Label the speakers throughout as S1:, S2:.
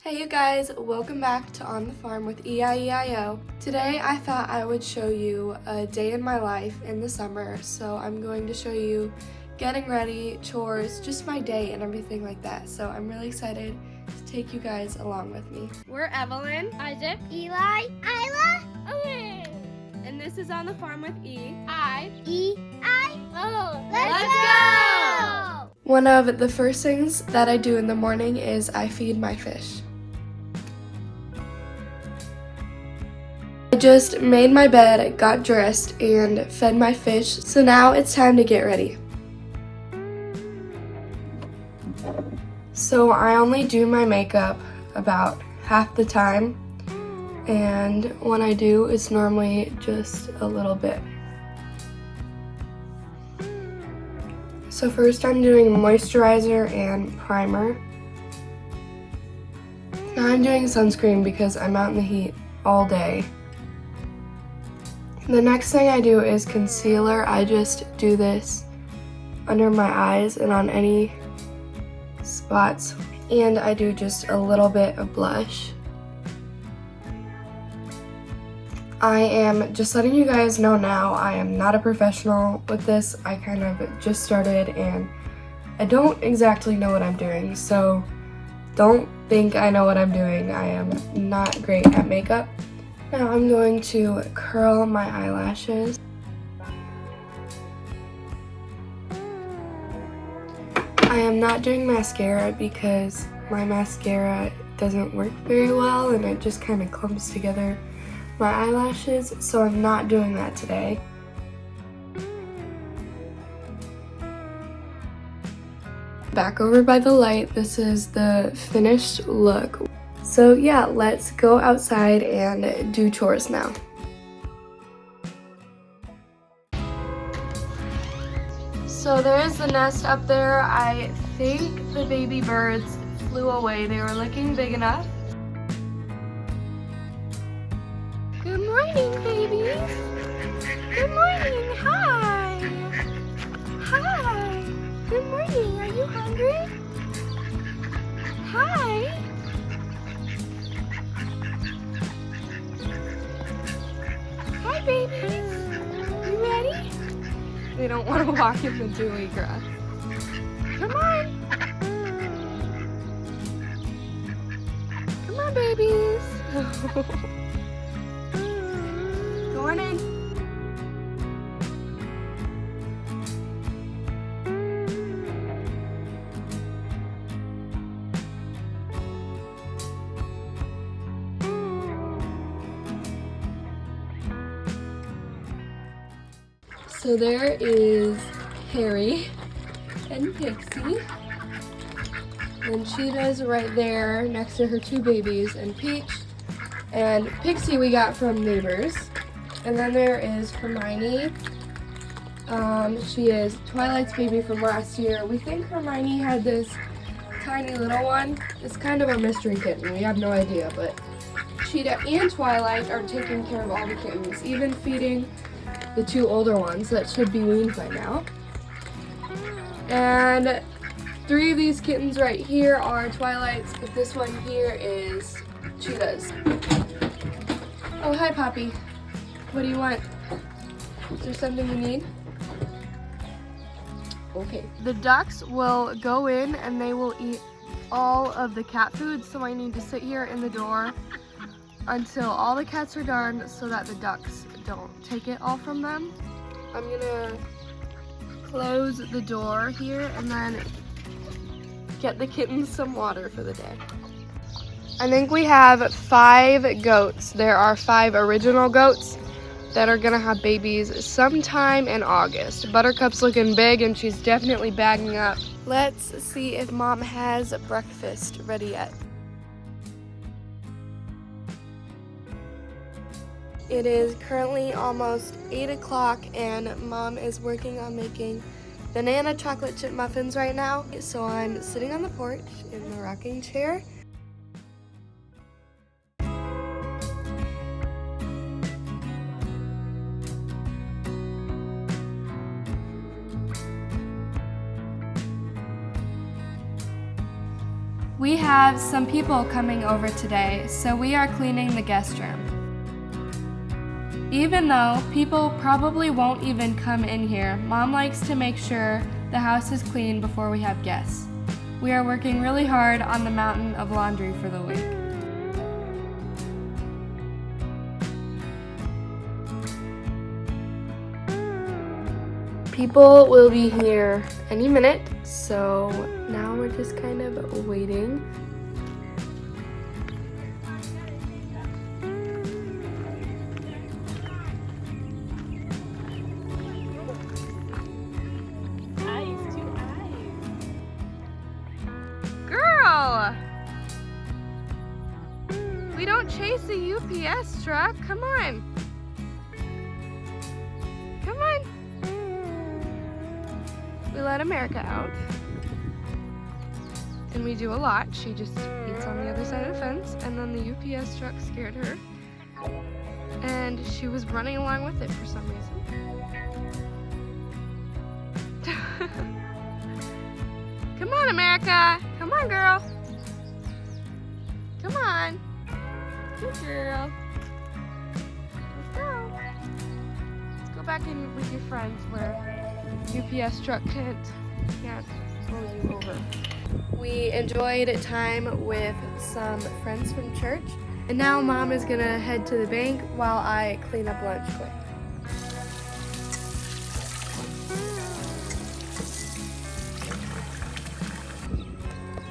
S1: Hey you guys, welcome back to On the Farm with EIEIO. Today I thought I would show you a day in my life in the summer, so I'm going to show you getting ready, chores, just my day and everything like that. So I'm really excited to take you guys along with me. We're Evelyn,
S2: Isaac, Eli, Isla,
S1: Owen, and this is On the Farm with
S2: E-I-O.
S1: Let's go! One of the first things that I do in the morning is I feed my fish. I just made my bed, got dressed, and fed my fish, so now it's time to get ready. So I only do my makeup about half the time, and when I do, it's normally just a little bit. So first I'm doing moisturizer and primer. Now I'm doing sunscreen because I'm out in the heat all day. The next thing I do is concealer. I just do this under my eyes and on any spots. And I do just a little bit of blush. I am just letting you guys know now, I am not a professional with this. I kind of just started and I don't exactly know what I'm doing. So don't think I know what I'm doing. I am not great at makeup. Now I'm going to curl my eyelashes. I am not doing mascara because my mascara doesn't work very well and it just kind of clumps together my eyelashes, so I'm not doing that today. Back over by the light, this is the finished look. So yeah, let's go outside and do chores now. So there's the nest up there. I think the baby birds flew away. They were looking big enough. Good morning, babies. Good morning. Hi. Hi. Good morning. Are you hungry? Hi. Hi, babies. You ready? They don't want to walk in the dewy grass. Come on. Come on, babies. Go on in. So there is Harry and Pixie, and Cheetah's right there next to her two babies, and Peach and Pixie we got from neighbors. And then there is Hermione. She is Twilight's baby from last year. We think Hermione had this tiny little one. It's kind of a mystery kitten, we have no idea, but Cheetah and Twilight are taking care of all the kittens, even feeding the two older ones that should be weaned by now. And three of these kittens right here are Twilight's, but this one here is Cheetah's. Oh, hi, Poppy. What do you want? Is there something you need? Okay. The ducks will go in and they will eat all of the cat food, so I need to sit here in the door until all the cats are done so that the ducks don't take it all from them. I'm gonna close the door here and then get the kittens some water for the day. I think we have 5 goats. There are 5 original goats that are gonna have babies sometime in August. Buttercup's looking big and she's definitely bagging up. Let's see if Mom has breakfast ready yet. It is currently almost 8 o'clock and Mom is working on making banana chocolate chip muffins right now. So I'm sitting on the porch in the rocking chair. We have some people coming over today, so we are cleaning the guest room. Even though people probably won't even come in here, Mom likes to make sure the house is clean before we have guests. We are working really hard on the mountain of laundry for the week. People will be here any minute, so now we're just kind of waiting. Girl! We don't chase the UPS truck. Come on. Come on. We let America out. And we do a lot. She just eats on the other side of the fence, and then the UPS truck scared her. And she was running along with it for some reason. Come on, America. Come on, girl. Come on. Good girl. Let's go. Let's go back in with your friends where UPS truck can't blow you over. We enjoyed time with some friends from church, and now Mom is gonna head to the bank while I clean up lunch quick.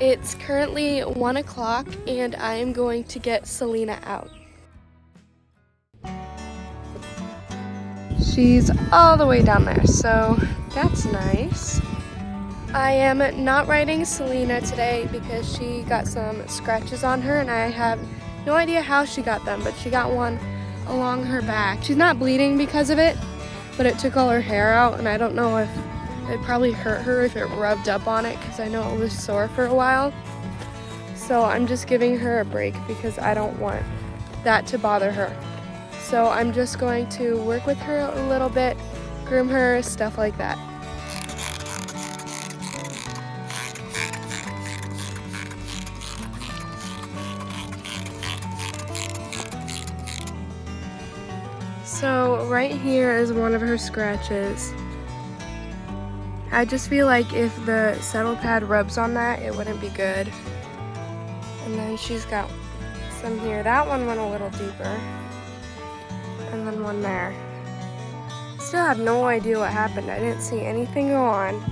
S1: It's currently 1 o'clock and I am going to get Selena out. She's all the way down there, so that's nice. I am not riding Selena today because she got some scratches on her and I have no idea how she got them, but she got one along her back. She's not bleeding because of it, but it took all her hair out and I don't know if it probably hurt her if it rubbed up on it because I know it was sore for a while. So I'm just giving her a break because I don't want that to bother her. So I'm just going to work with her a little bit, groom her, stuff like that. So right here is one of her scratches. I just feel like if the settle pad rubs on that, it wouldn't be good. And then she's got some here. That one went a little deeper. And then one there. Still have no idea what happened. I didn't see anything go on.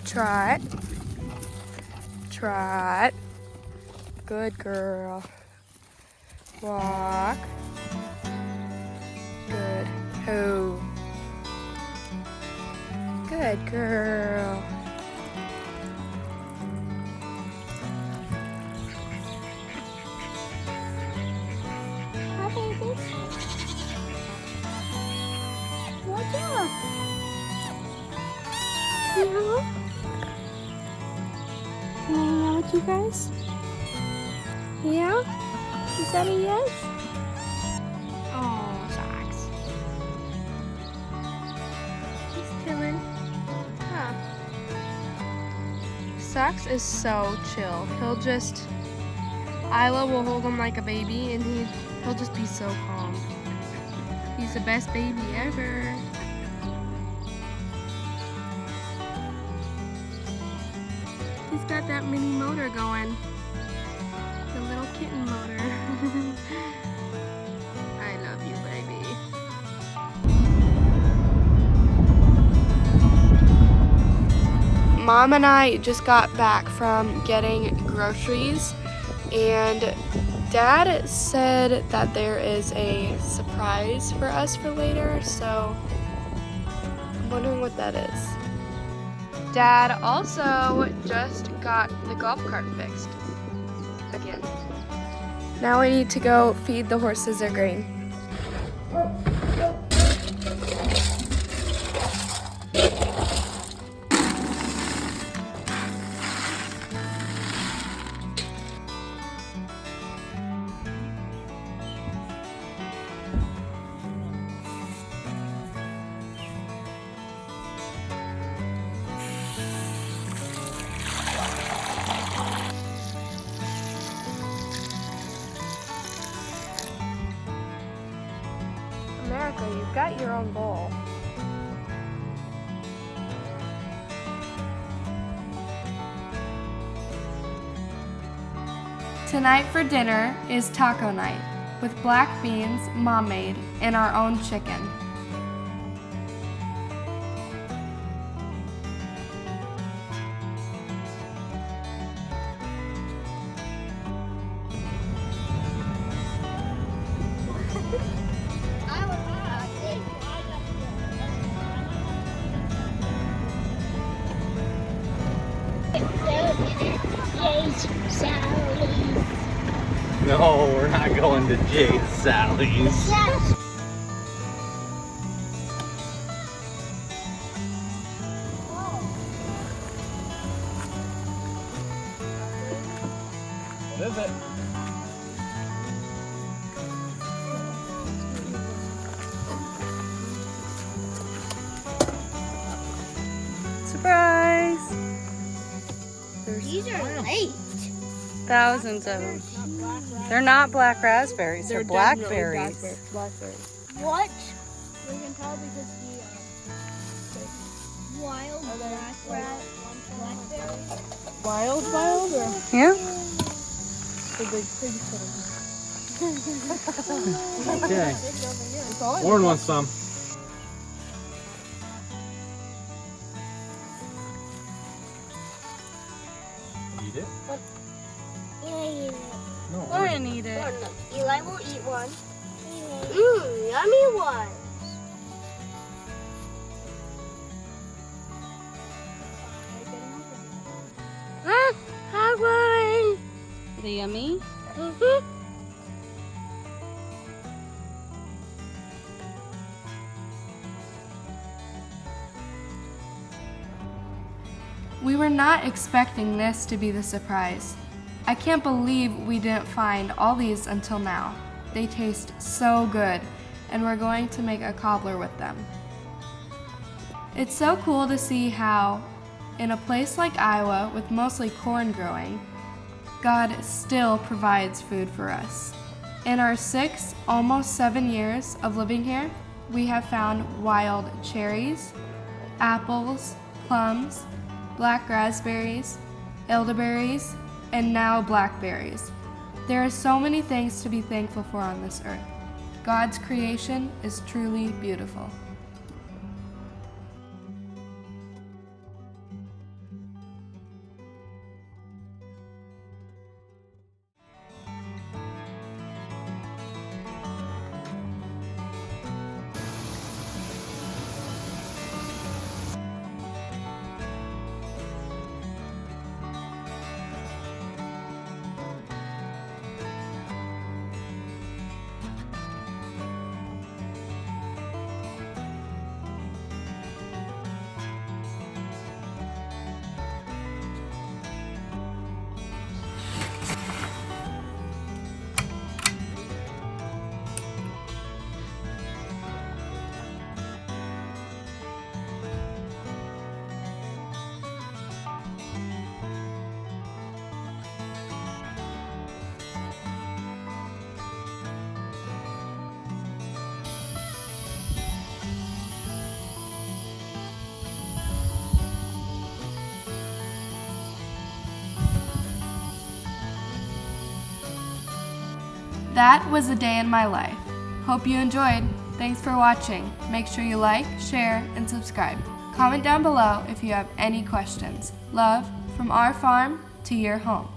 S1: Trot. Trot. Good girl. Walk. Good. Ho. Good girl.
S2: Hi, baby. Watch out.
S1: Yeah. Can I hang out with you guys? Yeah? Is that a yes? Oh, Socks. He's chilling. Huh. Socks is so chill. He'll just... Isla will hold him like a baby and he'll just be so calm. He's the best baby ever. He's got that mini motor going. The little kitten motor. I love you, baby. Mom and I just got back from getting groceries, and Dad said that there is a surprise for us for later, so I'm wondering what that is. Dad also just got the golf cart fixed. again. Now I need to go feed the horses their grain. America, you've got your own bowl. Tonight for dinner is taco night with black beans Mom made and our own chicken.
S3: No, we're not going to Jay's Sally's. What is it?
S4: Surprise!
S2: These are late.
S4: Thousands of them. They're not black raspberries, they're blackberries.
S2: What? We can tell because the wild blackberry.
S5: Wild or
S4: Yeah?
S5: the big pig
S3: Okay. Warren wants some. Eat it?
S2: Yeah.
S3: No.
S4: Lauren, eat it.
S2: Eli will eat one. Mmm, yummy one. Have one.
S4: Are they yummy?
S1: We were not expecting this to be the surprise. I can't believe we didn't find all these until now. They taste so good, and we're going to make a cobbler with them. It's so cool to see how, in a place like Iowa with mostly corn growing, God still provides food for us. In our 6, almost 7 years of living here, we have found wild cherries, apples, plums, black raspberries, elderberries, and now blackberries. There are so many things to be thankful for on this earth. God's creation is truly beautiful. That was a day in my life. Hope you enjoyed. Thanks for watching. Make sure you like, share, and subscribe. Comment down below if you have any questions. Love from our farm to your home.